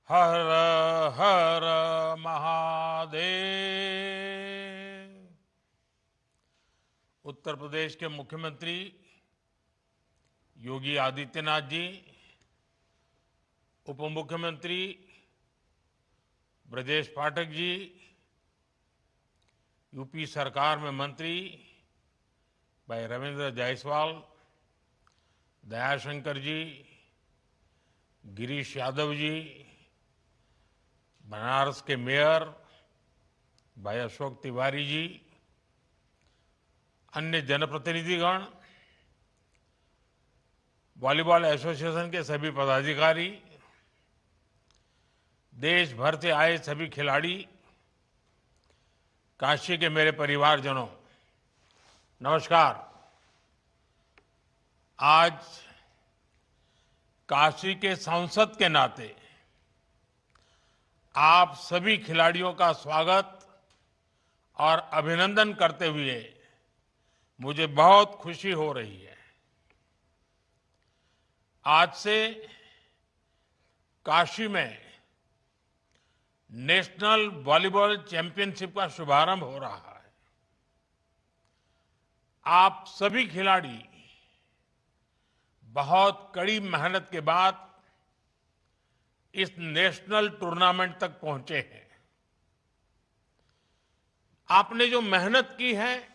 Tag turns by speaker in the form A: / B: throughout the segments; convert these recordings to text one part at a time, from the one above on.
A: हर हर महादेव। उत्तर प्रदेश के मुख्यमंत्री योगी आदित्यनाथ जी, उप मुख्यमंत्री ब्रजेश पाठक जी, यूपी सरकार में मंत्री भाई रविंद्र जायसवाल, दयाशंकर जी, गिरीश यादव जी, बनारस के मेयर भाई अशोक तिवारी जी, अन्य जनप्रतिनिधिगण, वॉलीबॉल एसोसिएशन के सभी पदाधिकारी, देश भर से आए सभी खिलाड़ी, काशी के मेरे परिवारजनों, नमस्कार। आज काशी के सांसद के नाते आप सभी खिलाड़ियों का स्वागत और अभिनंदन करते हुए मुझे बहुत खुशी हो रही है। आज से काशी में नेशनल वॉलीबॉल चैंपियनशिप का शुभारंभ हो रहा है। आप सभी खिलाड़ी बहुत कड़ी मेहनत के बाद इस नेशनल टूर्नामेंट तक पहुंचे हैं। आपने जो मेहनत की है,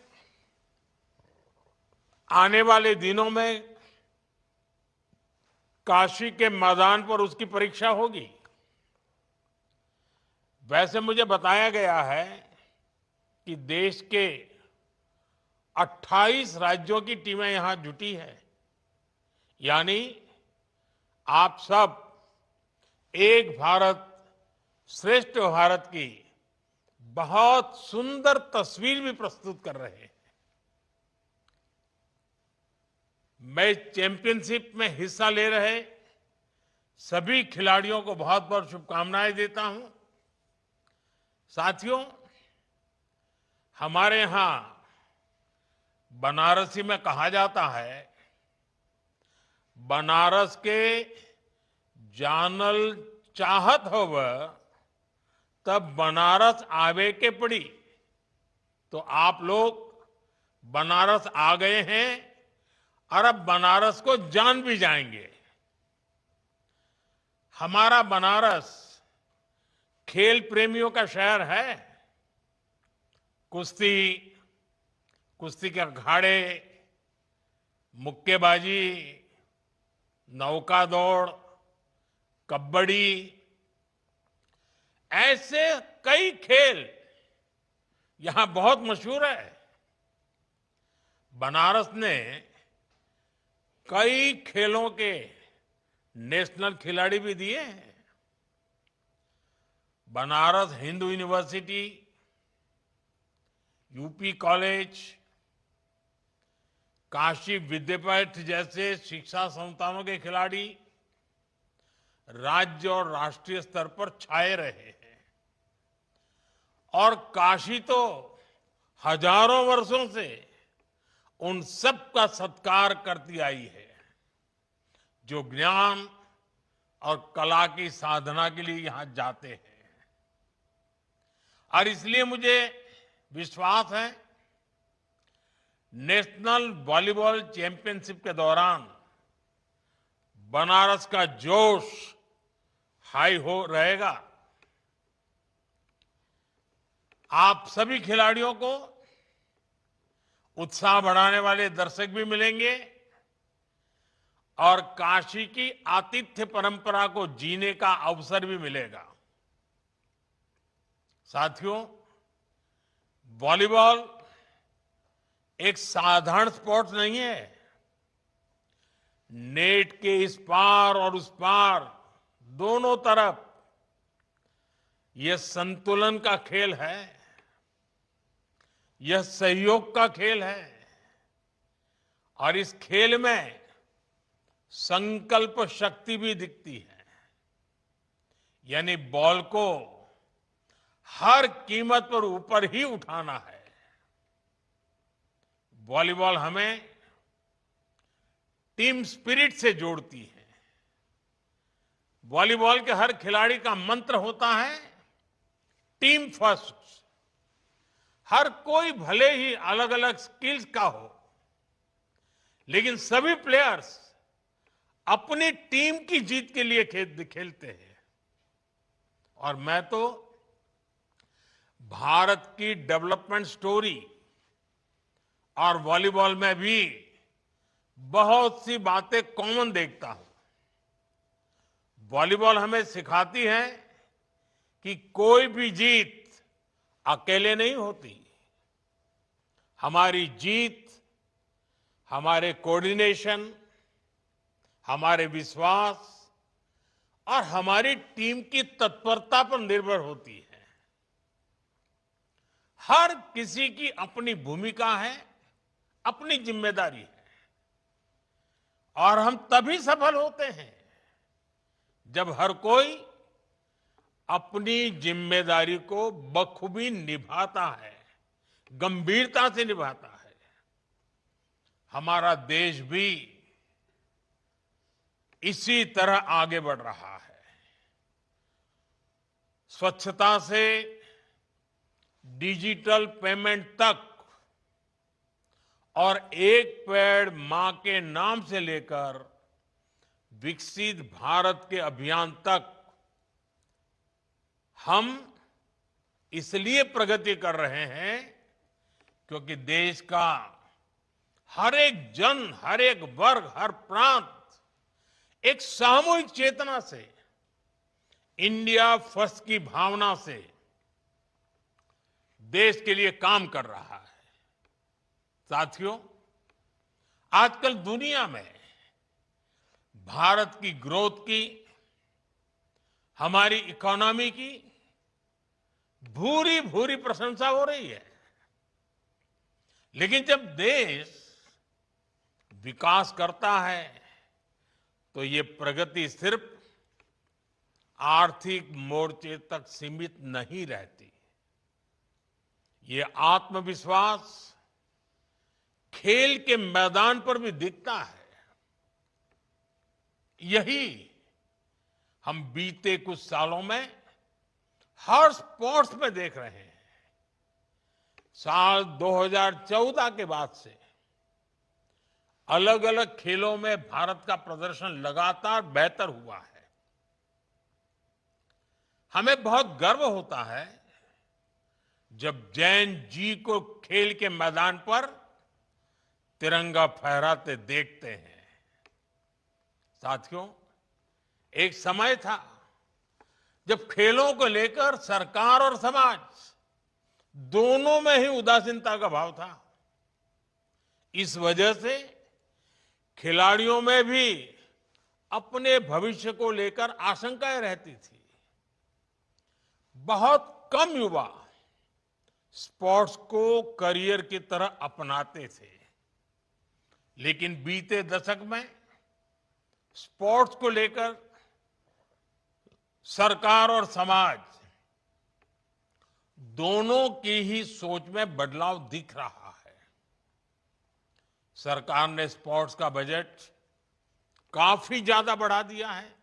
A: आने वाले दिनों में काशी के मैदान पर उसकी परीक्षा होगी। वैसे मुझे बताया गया है कि देश के 28 राज्यों की टीमें यहां जुटी है, यानी आप सब एक भारत श्रेष्ठ भारत की बहुत सुंदर तस्वीर भी प्रस्तुत कर रहे हैं। मैं चैंपियनशिप में हिस्सा ले रहे सभी खिलाड़ियों को बहुत बहुत शुभकामनाएं देता हूं। साथियों, हमारे यहां बनारसी में कहा जाता है, बनारस के जानल चाहत होव तब बनारस आवे के पड़ी। तो आप लोग बनारस आ गए हैं और अब बनारस को जान भी जाएंगे। हमारा बनारस खेल प्रेमियों का शहर है। कुश्ती, कुश्ती के अखाड़े, मुक्केबाजी, नौका दौड़, कबड्डी, ऐसे कई खेल यहां बहुत मशहूर है। बनारस ने कई खेलों के नेशनल खिलाड़ी भी दिए हैं। Banaras Hindu university, UP college, Kashi Vidyapeeth जैसे शिक्षा संस्थानों के खिलाड़ी राज्य और राष्ट्रीय स्तर पर छाए रहे हैं। और काशी तो हजारों वर्षों से उन सब का सत्कार करती आई है जो ज्ञान और कला की साधना के लिए यहां जाते हैं। और इसलिए मुझे विश्वास है, नेशनल वॉलीबॉल चैंपियनशिप के दौरान बनारस का जोश हाई हो रहेगा। आप सभी खिलाड़ियों को उत्साह बढ़ाने वाले दर्शक भी मिलेंगे और काशी की आतिथ्य परंपरा को जीने का अवसर भी मिलेगा। साथियों, वॉलीबॉल एक साधारण स्पोर्ट नहीं है। नेट के इस पार और उस पार दोनों तरफ यह संतुलन का खेल है, यह सहयोग का खेल है और इस खेल में संकल्प शक्ति भी दिखती है। यानी बॉल को हर कीमत पर ऊपर ही उठाना है। वॉलीबॉल हमें टीम स्पिरिट से जोड़ती है। वॉलीबॉल के हर खिलाड़ी का मंत्र होता है टीम फर्स्ट। हर कोई भले ही अलग अलग स्किल्स का हो, लेकिन सभी प्लेयर्स अपनी टीम की जीत के लिए खेलते हैं। और मैं तो भारत की डेवलपमेंट स्टोरी और वॉलीबॉल में भी बहुत सी बातें कॉमन देखता हूं। वॉलीबॉल हमें सिखाती है कि कोई भी जीत अकेले नहीं होती। हमारी जीत हमारे कोऑर्डिनेशन, हमारे विश्वास और हमारी टीम की तत्परता पर निर्भर होती है। हर किसी की अपनी भूमिका है, अपनी जिम्मेदारी है, और हम तभी सफल होते हैं जब हर कोई अपनी जिम्मेदारी को बखूबी निभाता है, गंभीरता से निभाता है। हमारा देश भी इसी तरह आगे बढ़ रहा है। स्वच्छता से डिजिटल पेमेंट तक और एक पेड़ मां के नाम से लेकर विकसित भारत के अभियान तक हम इसलिए प्रगति कर रहे हैं क्योंकि देश का हर एक जन, हर एक वर्ग, हर प्रांत एक सामूहिक चेतना से, इंडिया फर्स्ट की भावना से देश के लिए काम कर रहा है। साथियों, आजकल दुनिया में भारत की ग्रोथ की, हमारी इकोनॉमी की भूरी भूरी प्रशंसा हो रही है। लेकिन जब देश विकास करता है तो ये प्रगति सिर्फ आर्थिक मोर्चे तक सीमित नहीं रहती। ये आत्मविश्वास खेल के मैदान पर भी दिखता है। यही हम बीते कुछ सालों में हर स्पोर्ट्स में देख रहे हैं। साल 2014 के बाद से अलग अलग खेलों में भारत का प्रदर्शन लगातार बेहतर हुआ है। हमें बहुत गर्व होता है जब जैन जी को खेल के मैदान पर तिरंगा फहराते देखते हैं। साथियों, एक समय था जब खेलों को लेकर सरकार और समाज दोनों में ही उदासीनता का भाव था। इस वजह से खिलाड़ियों में भी अपने भविष्य को लेकर आशंकाएं रहती थी। बहुत कम युवा स्पोर्ट्स को करियर की तरह अपनाते थे। लेकिन बीते दशक में स्पोर्ट्स को लेकर सरकार और समाज दोनों की ही सोच में बदलाव दिख रहा है। सरकार ने स्पोर्ट्स का बजट काफी ज्यादा बढ़ा दिया है।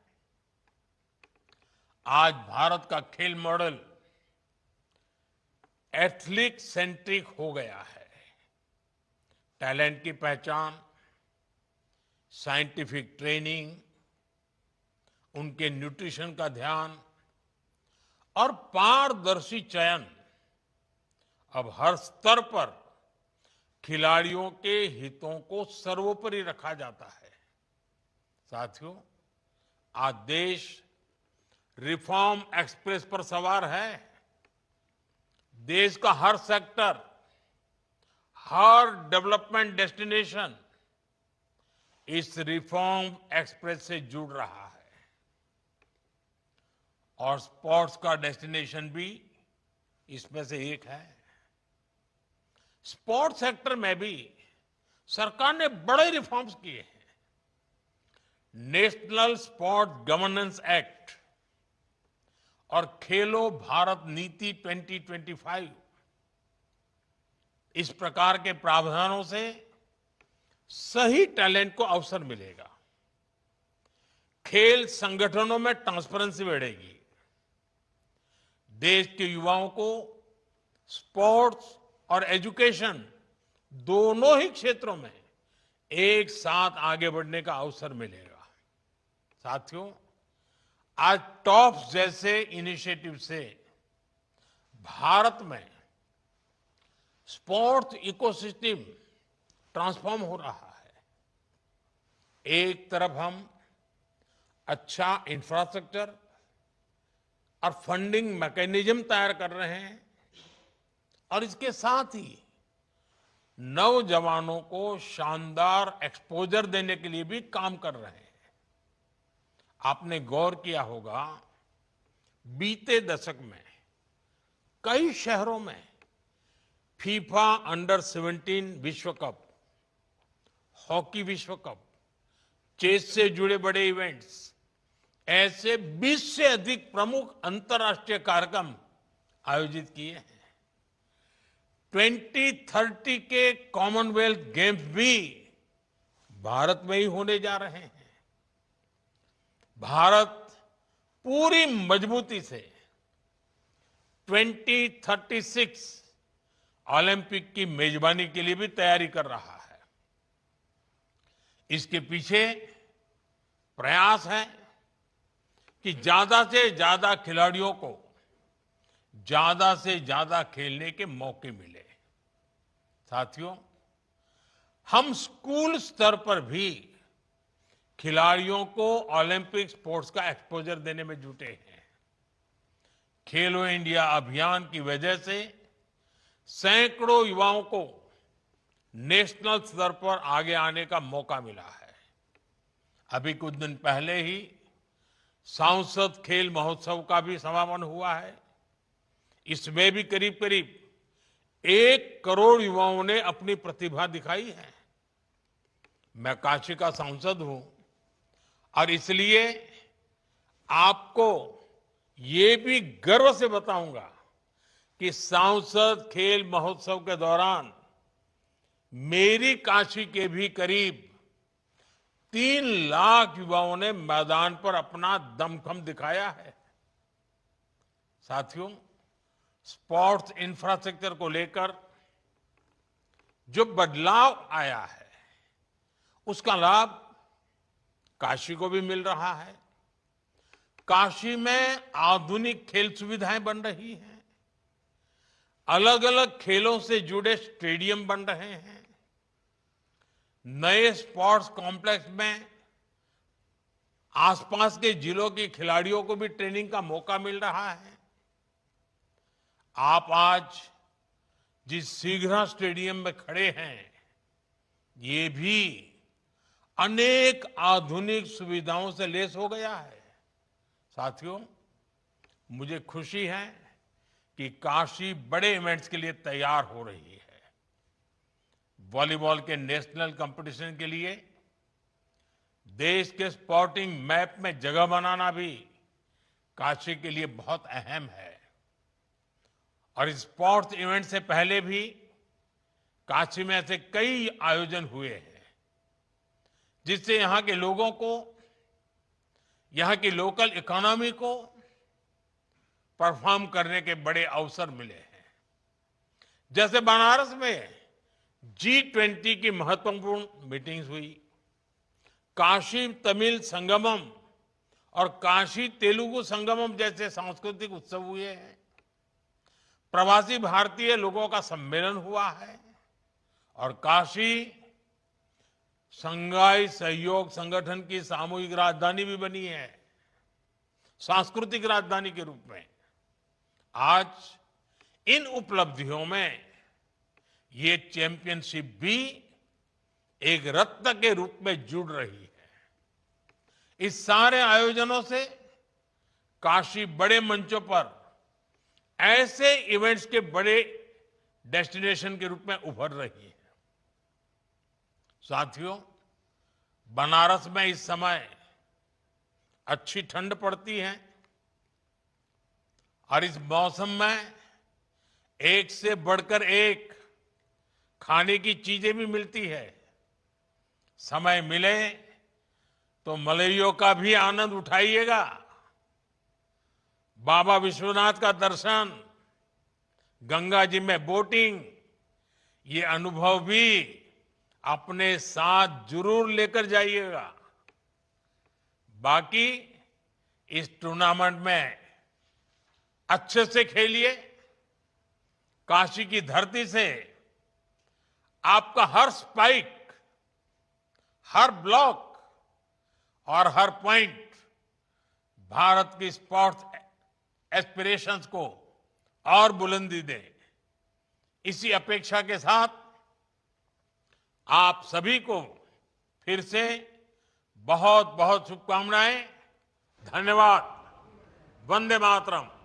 A: आज भारत का खेल मॉडल एथलीट सेंट्रिक हो गया है। टैलेंट की पहचान, साइंटिफिक ट्रेनिंग, उनके न्यूट्रिशन का ध्यान और पारदर्शी चयन अब हर स्तर पर खिलाड़ियों के हितों को सर्वोपरि रखा जाता है। साथियों, आज देश रिफॉर्म एक्सप्रेस पर सवार है। देश का हर सेक्टर, हर डेवलपमेंट डेस्टिनेशन इस रिफॉर्म एक्सप्रेस से जुड़ रहा है। और स्पोर्ट्स का डेस्टिनेशन भी इसमें से एक है। स्पोर्ट्स सेक्टर में भी सरकार ने बड़े रिफॉर्म्स किए हैं। नेशनल स्पोर्ट्स गवर्नेंस एक्ट और खेलो भारत नीति 2025, इस प्रकार के प्रावधानों से सही टैलेंट को अवसर मिलेगा। खेल संगठनों में ट्रांसपेरेंसी बढ़ेगी। देश के युवाओं को स्पोर्ट्स और एजुकेशन दोनों ही क्षेत्रों में एक साथ आगे बढ़ने का अवसर मिलेगा। साथियों, आज टॉप्स जैसे इनिशिएटिव से भारत में स्पोर्ट्स इकोसिस्टम ट्रांसफॉर्म हो रहा है। एक तरफ हम अच्छा इंफ्रास्ट्रक्चर और फंडिंग मैकेनिज्म तैयार कर रहे हैं और इसके साथ ही नौजवानों को शानदार एक्सपोजर देने के लिए भी काम कर रहे हैं। आपने गौर किया होगा, बीते दशक में कई शहरों में फीफा अंडर 17 विश्व कप, हॉकी विश्व कप, चेस से जुड़े बड़े इवेंट्स, ऐसे 20 से अधिक प्रमुख अंतर्राष्ट्रीय कार्यक्रम आयोजित किए हैं। 2030 के कॉमनवेल्थ गेम्स भी भारत में ही होने जा रहे हैं। भारत पूरी मजबूती से 2036 ओलंपिक की मेजबानी के लिए भी तैयारी कर रहा है। इसके पीछे प्रयास है कि ज्यादा से ज्यादा खिलाड़ियों को ज्यादा से ज्यादा खेलने के मौके मिले। साथियों, हम स्कूल स्तर पर भी खिलाड़ियों को ओलंपिक स्पोर्ट्स का एक्सपोजर देने में जुटे हैं। खेलो इंडिया अभियान की वजह से सैकड़ों युवाओं को नेशनल स्तर पर आगे आने का मौका मिला है। अभी कुछ दिन पहले ही सांसद खेल महोत्सव का भी समापन हुआ है। इसमें भी करीब करीब 1 करोड़ युवाओं ने अपनी प्रतिभा दिखाई है। मैं काशी का सांसद हूं और इसलिए आपको ये भी गर्व से बताऊंगा कि सांसद खेल महोत्सव के दौरान मेरी काशी के भी करीब 3 लाख युवाओं ने मैदान पर अपना दमखम दिखाया है। साथियों, स्पोर्ट्स इंफ्रास्ट्रक्चर को लेकर जो बदलाव आया है, उसका लाभ काशी को भी मिल रहा है। काशी में आधुनिक खेल सुविधाएं बन रही हैं, अलग अलग खेलों से जुड़े स्टेडियम बन रहे हैं, नए स्पोर्ट्स कॉम्प्लेक्स में आसपास के जिलों के खिलाड़ियों को भी ट्रेनिंग का मौका मिल रहा है। आप आज जिस सीघ्रा स्टेडियम में खड़े हैं, ये भी अनेक आधुनिक सुविधाओं से लैस हो गया है। साथियों, मुझे खुशी है कि काशी बड़े इवेंट्स के लिए तैयार हो रही है। वॉलीबॉल के नेशनल कंपटीशन के लिए देश के स्पोर्टिंग मैप में जगह बनाना भी काशी के लिए बहुत अहम है। और इस स्पोर्ट्स इवेंट से पहले भी काशी में ऐसे कई आयोजन हुए हैं, जिससे यहां के लोगों को, यहां की लोकल इकोनॉमी को परफॉर्म करने के बड़े अवसर मिले हैं। जैसे बनारस में G20 की महत्वपूर्ण मीटिंग्स हुई, काशी तमिल संगमम और काशी तेलुगु संगमम जैसे सांस्कृतिक उत्सव हुए हैं, प्रवासी भारतीय लोगों का सम्मेलन हुआ है और काशी शंघाई सहयोग संगठन की सामूहिक राजधानी भी बनी है, सांस्कृतिक राजधानी के रूप में। आज इन उपलब्धियों में ये चैंपियनशिप भी एक रत्न के रूप में जुड़ रही है। इस सारे आयोजनों से काशी बड़े मंचों पर ऐसे इवेंट्स के बड़े डेस्टिनेशन के रूप में उभर रही है। साथियों, बनारस में इस समय अच्छी ठंड पड़ती है और इस मौसम में एक से बढ़कर एक खाने की चीजें भी मिलती है। समय मिले तो मलइयों का भी आनंद उठाइएगा। बाबा विश्वनाथ का दर्शन, गंगा जी में बोटिंग, ये अनुभव भी अपने साथ जरूर लेकर जाइएगा। बाकी इस टूर्नामेंट में अच्छे से खेलिए। काशी की धरती से आपका हर स्पाइक, हर ब्लॉक और हर पॉइंट भारत की स्पोर्ट्स एस्पिरेशंस को और बुलंदी दे। इसी अपेक्षा के साथ आप सभी को फिर से बहुत बहुत शुभकामनाएं। धन्यवाद। वंदे मातरम।